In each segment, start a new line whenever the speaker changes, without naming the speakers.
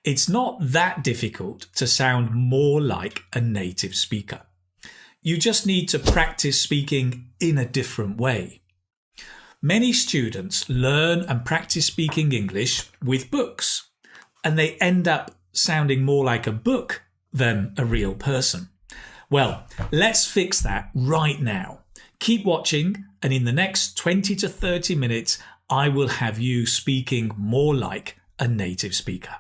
It's not that difficult to sound more like a native speaker. You just need to practice speaking in a different way. Many students learn and practice speaking English with books, and they end up sounding more like a book than a real person. Well, let's fix that right now. Keep watching, and in the next 20 to 30 minutes, I will have you speaking more like a native speaker.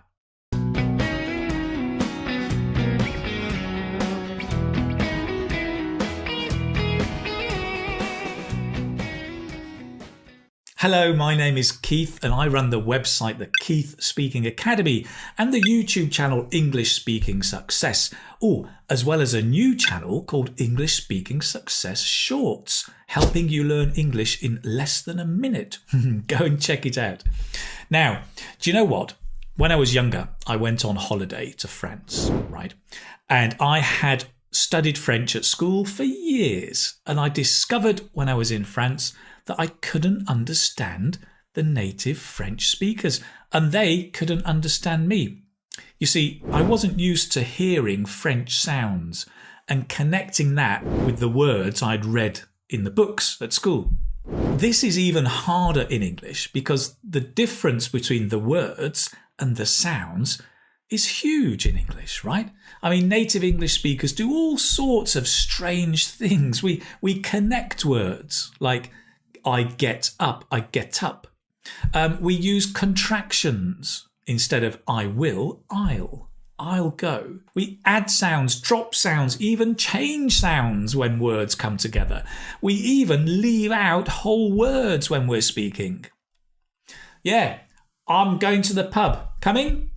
Hello, my name is Keith and I run the website The Keith Speaking Academy and the YouTube channel English Speaking Success. Oh, as well as a new channel called English Speaking Success Shorts, helping you learn English in less than a minute. Go and check it out. Now, do you know what? When I was younger, I went on holiday to France, right? And I had studied French at school for years. And I discovered when I was in France that I couldn't understand the native French speakers, and they couldn't understand me. You see, I wasn't used to hearing French sounds and connecting that with the words I'd read in the books at school. This is even harder in English because the difference between the words and the sounds is huge in English, right? I mean, native English speakers do all sorts of strange things. We connect words like I get up, I get up. We use contractions instead of I will, I'll go. We add sounds, drop sounds, even change sounds when words come together. We even leave out whole words when we're speaking. Yeah, I'm going to the pub. Coming?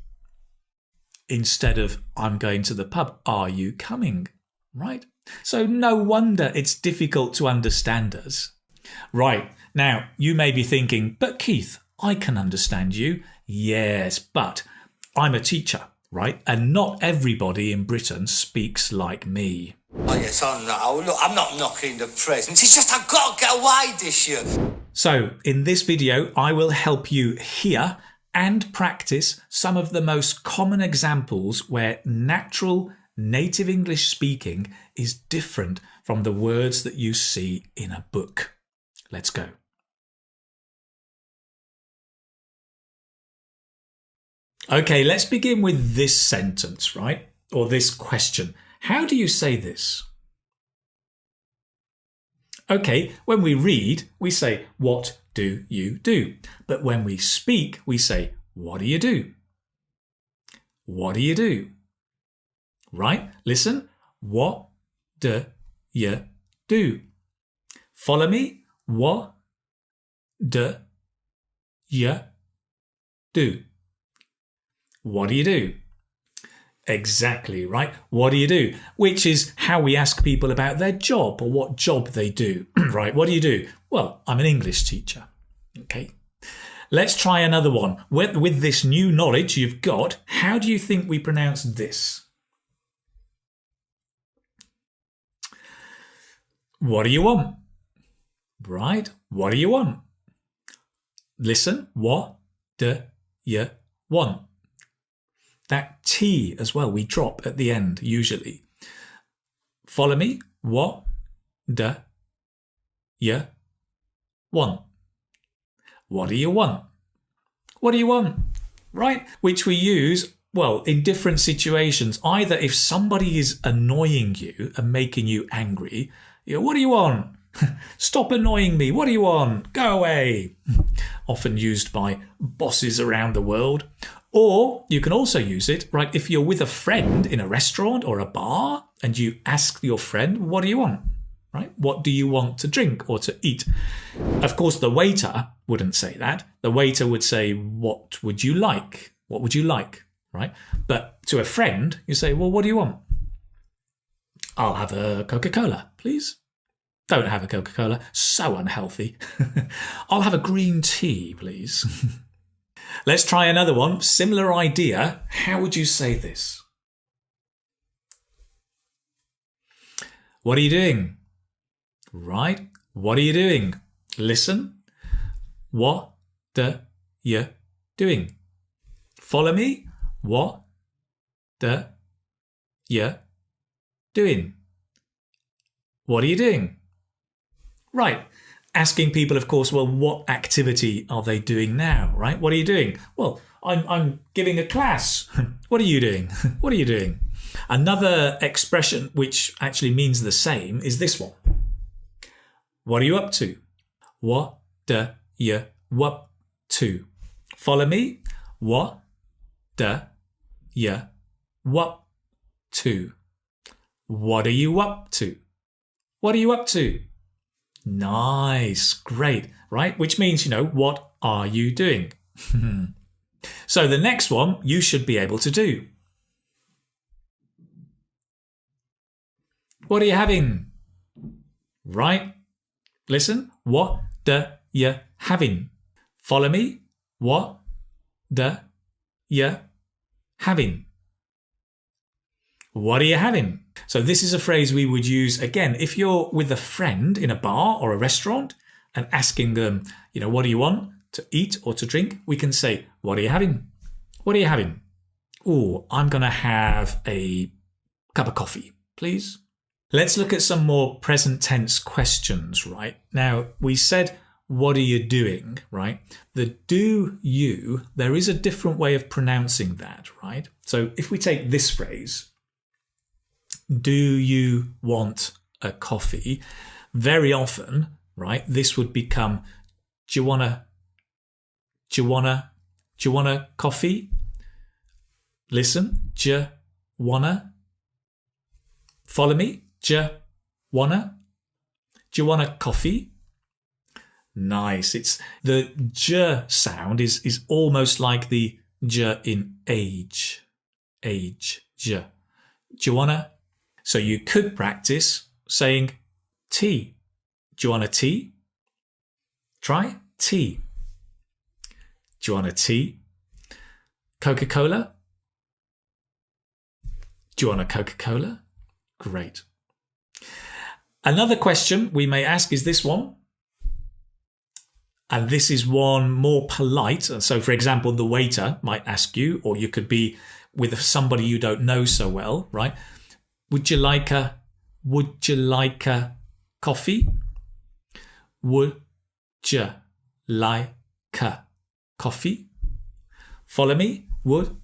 Instead of I'm going to the pub, are you coming? Right? So no wonder it's difficult to understand us. Right, now you may be thinking, but Keith, I can understand you. Yes, but I'm a teacher, right? And not everybody in Britain speaks like me.
Oh yes, I know. Look, I'm not knocking the presents. It's just I've got to get away this year.
So in this video, I will help you hear and practice some of the most common examples where natural native English speaking is different from the words that you see in a book. Let's go. Okay, let's begin with this sentence, right? Or this question. How do you say this? Okay, when we read, we say, what do you do? But when we speak, we say, what do you do? What do you do? Right? Listen. What do you do? Follow me. What do you do? What do you do? Exactly, right? What do you do? Which is how we ask people about their job or what job they do, right? What do you do? Well, I'm an English teacher. Okay. Let's try another one. With this new knowledge you've got, how do you think we pronounce this? What do you want? Right? What do you want? Listen. What do you want? That T as well, we drop at the end, usually. Follow me. What do you want? What do you want? What do you want? Right? Which we use, well, in different situations. Either if somebody is annoying you and making you angry, you go, what do you want? Stop annoying me. What do you want? Go away. Often used by bosses around the world. Or you can also use it, right, if you're with a friend in a restaurant or a bar and you ask your friend, what do you want? Right? What do you want to drink or to eat? Of course, the waiter wouldn't say that. The waiter would say, what would you like? What would you like? Right? But to a friend, you say, well, what do you want? I'll have a Coca-Cola, please. Don't have a Coca-Cola. So unhealthy. I'll have a green tea, please. Let's try another one. Similar idea. How would you say this? What are you doing? Right. What are you doing? Listen. What do you doing? Follow me. What the you doing? What are you doing? Right. Asking people, of course, well, what activity are they doing now, right? What are you doing? Well, I'm giving a class. What are you doing? What are you doing? Another expression which actually means the same is this one. What are you up to? What do you up to? Follow me. What do you up to? What are you up to? What are you up to? Nice, great, right? Which means, what are you doing? So the next one you should be able to do. What are you having? Right? Listen. What do you having? Follow me. What do you having? What are you having? So this is a phrase we would use, again, if you're with a friend in a bar or a restaurant and asking them, what do you want to eat or to drink? We can say, what are you having? What are you having? Oh, I'm going to have a cup of coffee, please. Let's look at some more present tense questions, right? Now, we said, what are you doing, right? The do you, there is a different way of pronouncing that, right? So if we take this phrase, do you want a coffee? Very often, right, this would become, do you want a coffee? Listen, do you wanna? Follow me? Do you wanna coffee? Nice. It's the j sound is almost like the j in age. Age, j. Do you wanna? So you could practice saying tea. Do you want a tea? Try tea. Do you want a tea? Coca-Cola? Do you want a Coca-Cola? Great. Another question we may ask is this one. And this is one more polite. So, for example, the waiter might ask you, or you could be with somebody you don't know so well, right? Would you like a coffee? Would you like a coffee? Follow me. Would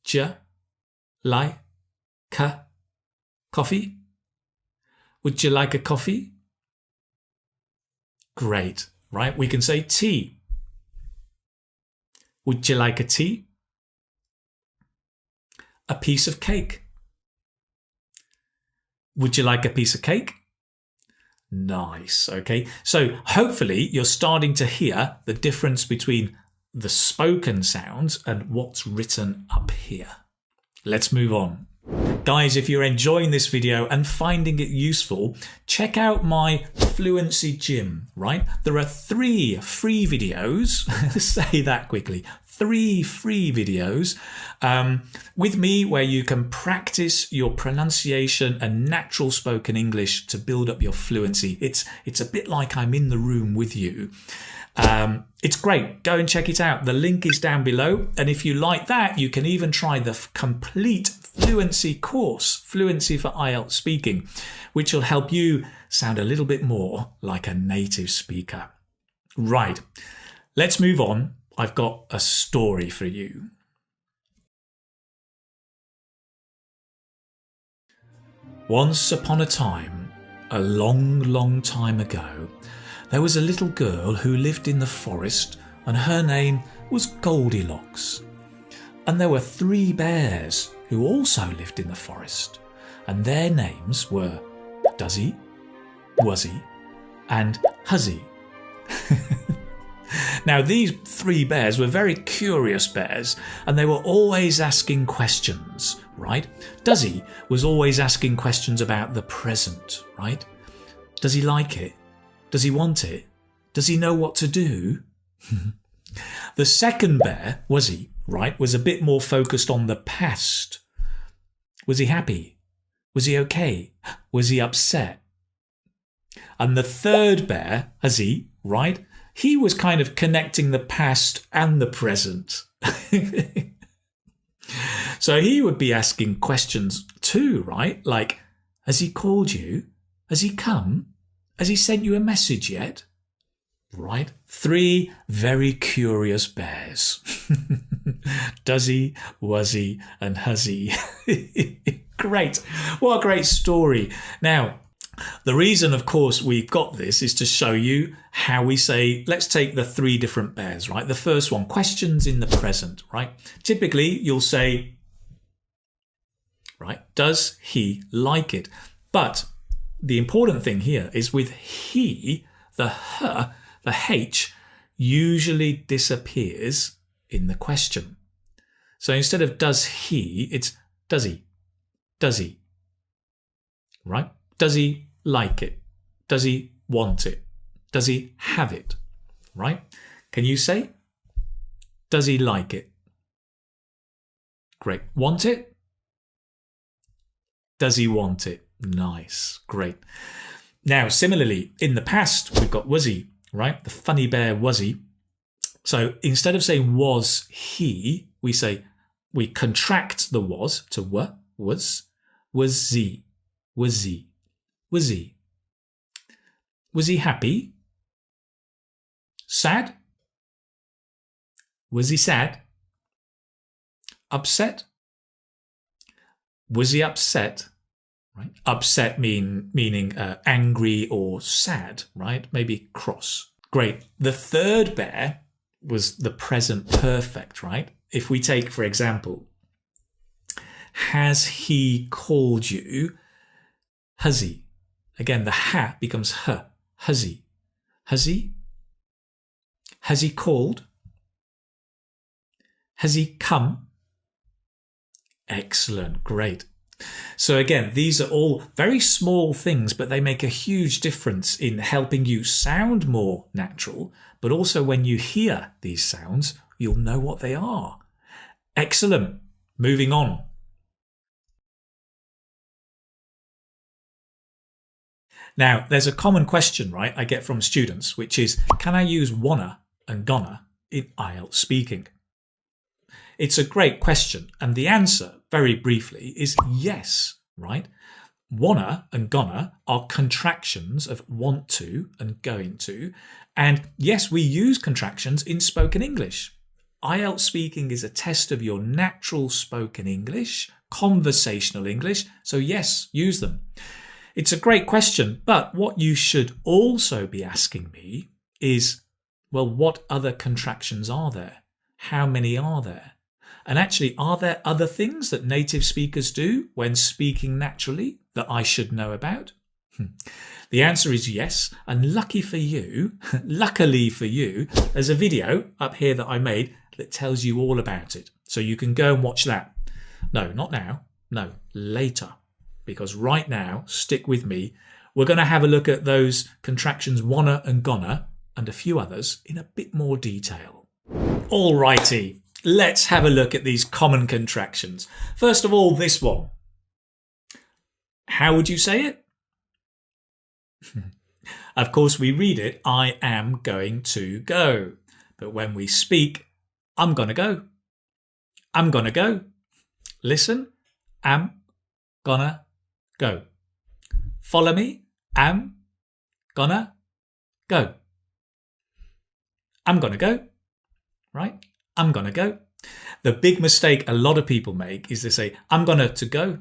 you like a coffee? Would you like a coffee? Great, right? We can say tea. Would you like a tea? A piece of cake. Would you like a piece of cake? Nice, okay. So hopefully you're starting to hear the difference between the spoken sounds and what's written up here. Let's move on. Guys, if you're enjoying this video and finding it useful, check out my fluency gym, right? There are 3 free videos, say that quickly, 3 free videos with me where you can practice your pronunciation and natural spoken English to build up your fluency. It's a bit like I'm in the room with you. It's great. Go and check it out. The link is down below. And if you like that, you can even try the complete fluency course, Fluency for IELTS Speaking, which will help you sound a little bit more like a native speaker. Right. Let's move on. I've got a story for you. Once upon a time, a long, long time ago, there was a little girl who lived in the forest, and her name was Goldilocks. And there were 3 bears who also lived in the forest, and their names were Duzzy, Wuzzy, and Huzzy. Now, these 3 bears were very curious bears, and they were always asking questions, right? Duzzy was always asking questions about the present, right? Does he like it? Does he want it? Does he know what to do? The second bear, Wuzzy, right, was a bit more focused on the past. Was he happy? Was he okay? Was he upset? And the third bear, Huzzy, right, he was kind of connecting the past and the present. So he would be asking questions too, right? Like, has he called you? Has he come? Has he sent you a message yet? Right? 3 very curious bears. Does he, was he, and has he? Great. What a great story. Now, the reason, of course, we've got this is to show you how we say, let's take the 3 different bears, right? The first one, questions in the present, right? Typically, you'll say, right, does he like it? But the important thing here is with he, the h, the H usually disappears in the question. So instead of does he, it's does he? Does he? Right? Does he like it? Does he want it? Does he have it? Right? Can you say? Does he like it? Great. Want it? Does he want it? Nice. Great. Now, similarly, in the past, we've got was he, right? The funny bear was he. So instead of saying was he, we say, we contract the was to was he, was he, was he. Was he happy? Sad? Was he sad? Upset? Was he upset? Right? Upset meaning angry or sad, right? Maybe cross. Great. The third bear was the present perfect, right? If we take, for example, has he called you? Has he? Again, the ha becomes h. Has he? Has he? Has he called? Has he come? Excellent. Great. So again, these are all very small things, but they make a huge difference in helping you sound more natural. But also when you hear these sounds, you'll know what they are. Excellent. Moving on. Now, there's a common question, right, I get from students, which is, can I use wanna and gonna in IELTS speaking? It's a great question, and the answer, very briefly, is yes, right? Wanna and gonna are contractions of want to and going to, and yes, we use contractions in spoken English. IELTS speaking is a test of your natural spoken English, conversational English, so yes, use them. It's a great question, but what you should also be asking me is, well, what other contractions are there? How many are there? And actually, are there other things that native speakers do when speaking naturally that I should know about? The answer is yes, and luckily for you, there's a video up here that I made that tells you all about it. So you can go and watch that. No, not now. No, later. Because right now, stick with me, we're going to have a look at those contractions wanna and gonna and a few others in a bit more detail. Alrighty, let's have a look at these common contractions. First of all, this one. How would you say it? Of course, we read it, I am going to go. But when we speak, I'm going to go. I'm going to go. Listen, am gonna go. Follow me, am gonna go. I'm gonna go, right? I'm gonna go. The big mistake a lot of people make is they say, I'm gonna to go.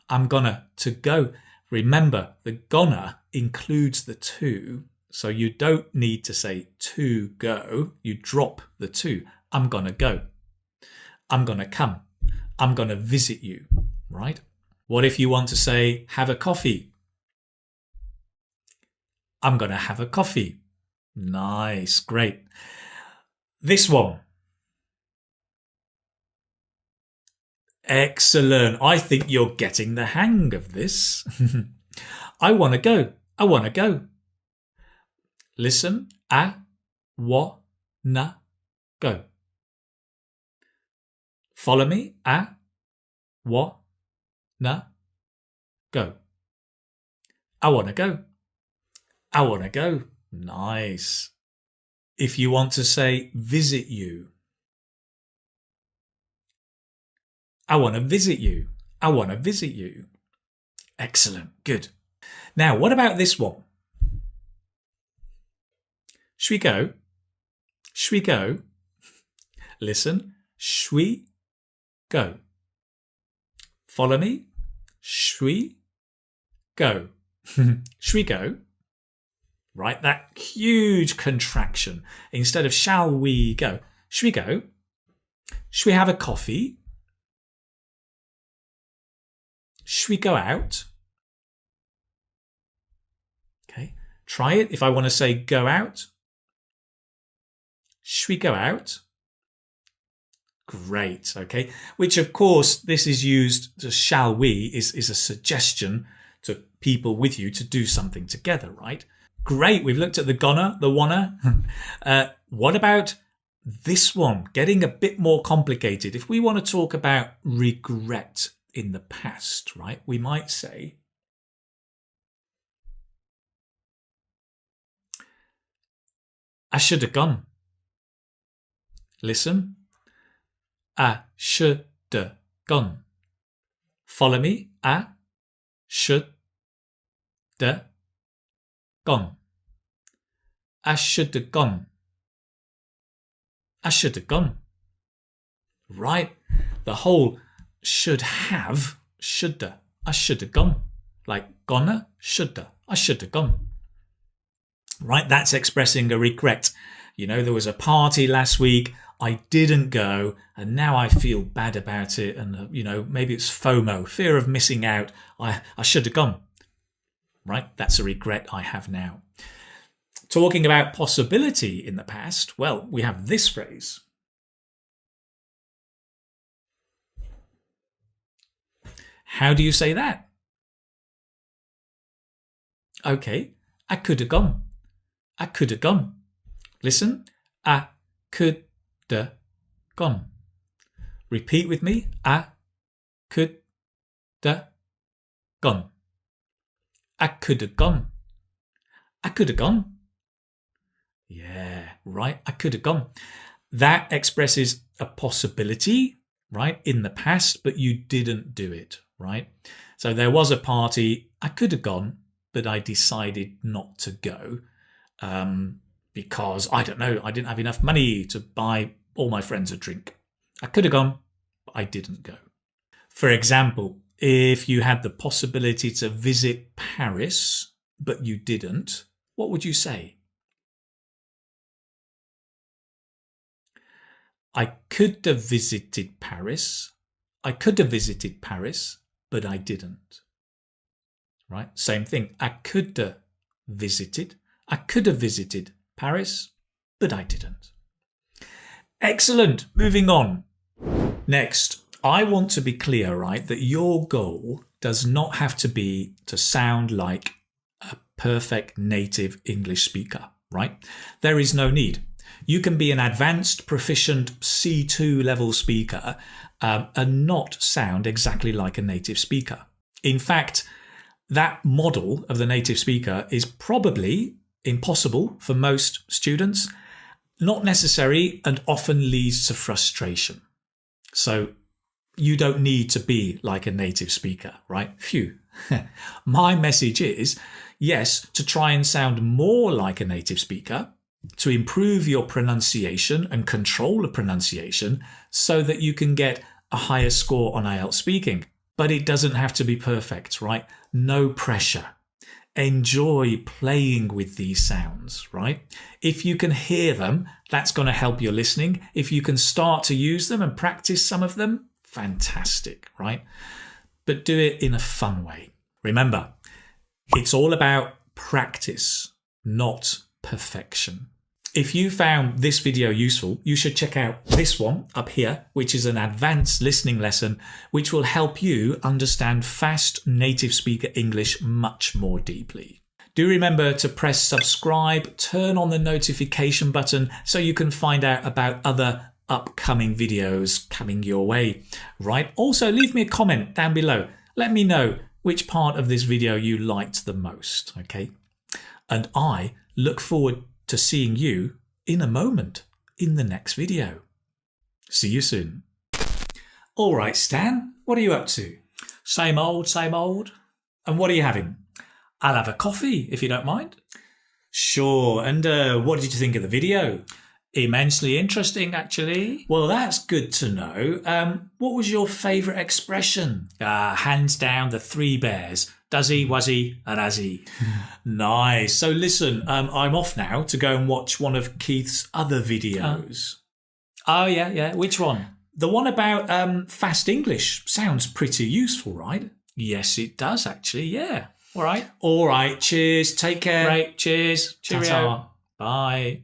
I'm gonna to go. Remember, the gonna includes the to, so you don't need to say to go. You drop the to. I'm gonna go. I'm gonna come. I'm gonna visit you, right? What if you want to say, have a coffee? I'm gonna have a coffee. Nice, great. This one. Excellent. I think you're getting the hang of this. I want to go. I want to go. Listen. Na go. Follow me. Na go. I want to go. I want to go. Nice. If you want to say visit you, I want to visit you. I want to visit you. Excellent. Good. Now, what about this one? Should we go? Should we go? Listen. Should we go? Follow me. Should we go? Should we go? Right, that huge contraction. Instead of shall we go? Should we go? Should we have a coffee? Should we go out? Okay, try it. If I want to say go out, should we go out? Great, okay. Which of course, this is used to shall we is a suggestion to people with you to do something together, right? Great, we've looked at the gonna, the wanna. What about this one? Getting a bit more complicated. If we want to talk about regret in the past, right? We might say, I should have gone. Listen. I should have gone. Follow me. I should have gone. I should have gone. I should have gone. Right? The whole should have, shoulda. I should have gone. Like gonna, shoulda. I should have gone. Right? That's expressing a regret. You know, there was a party last week. I didn't go, and now I feel bad about it. And, you know, maybe it's FOMO, fear of missing out. I should have gone. Right? That's a regret I have now. Talking about possibility in the past, well, we have this phrase. How do you say that? Okay, I could have gone. I could have gone. Listen, I could have gone. Repeat with me. I could have gone. I could have gone. I could have gone. Yeah, right. I could have gone. That expresses a possibility, right, in the past, but you didn't do it, right? So there was a party. I could have gone, but I decided not to go because, I don't know, I didn't have enough money to buy all my friends a drink. I could have gone, but I didn't go. For example, if you had the possibility to visit Paris, but you didn't, what would you say? I could have visited Paris. I could have visited Paris, but I didn't. Right? Same thing. I could have visited. I could have visited Paris, but I didn't. Excellent. Moving on. Next, I want to be clear, right, that your goal does not have to be to sound like a perfect native English speaker, right? There is no need. You can be an advanced, proficient C2 level speaker and not sound exactly like a native speaker. In fact, that model of the native speaker is probably impossible for most students, not necessary, and often leads to frustration. So you don't need to be like a native speaker, right? Phew. My message is, yes, to try and sound more like a native speaker, to improve your pronunciation and control of pronunciation so that you can get a higher score on IELTS speaking. But it doesn't have to be perfect, right? No pressure. Enjoy playing with these sounds, right? If you can hear them, that's going to help your listening. If you can start to use them and practice some of them, fantastic, right? But do it in a fun way. Remember, it's all about practice, not perfection. If you found this video useful, you should check out this one up here, which is an advanced listening lesson, which will help you understand fast native speaker English much more deeply. Do remember to press subscribe, turn on the notification button so you can find out about other upcoming videos coming your way, right? Also, leave me a comment down below. Let me know which part of this video you liked the most, okay? And I look forward to seeing you in a moment in the next video. See you soon. All right, Stan, what are you up to?
Same old, same old.
And what are you having?
I'll have a coffee, if you don't mind.
Sure. And what did you think of the video?
Immensely interesting, actually.
Well, that's good to know. What was your favourite expression?
Hands down, the three bears. Duzzy, Wuzzy and Azzy.
Nice. So listen, I'm off now to go and watch one of Keith's other videos.
Oh, yeah. Which one?
The one about fast English. Sounds pretty useful, right?
Yes, it does, actually, yeah. All right.
All right, cheers. Take care.
Great, cheers. Cheerio.
Ta-ta.
Bye.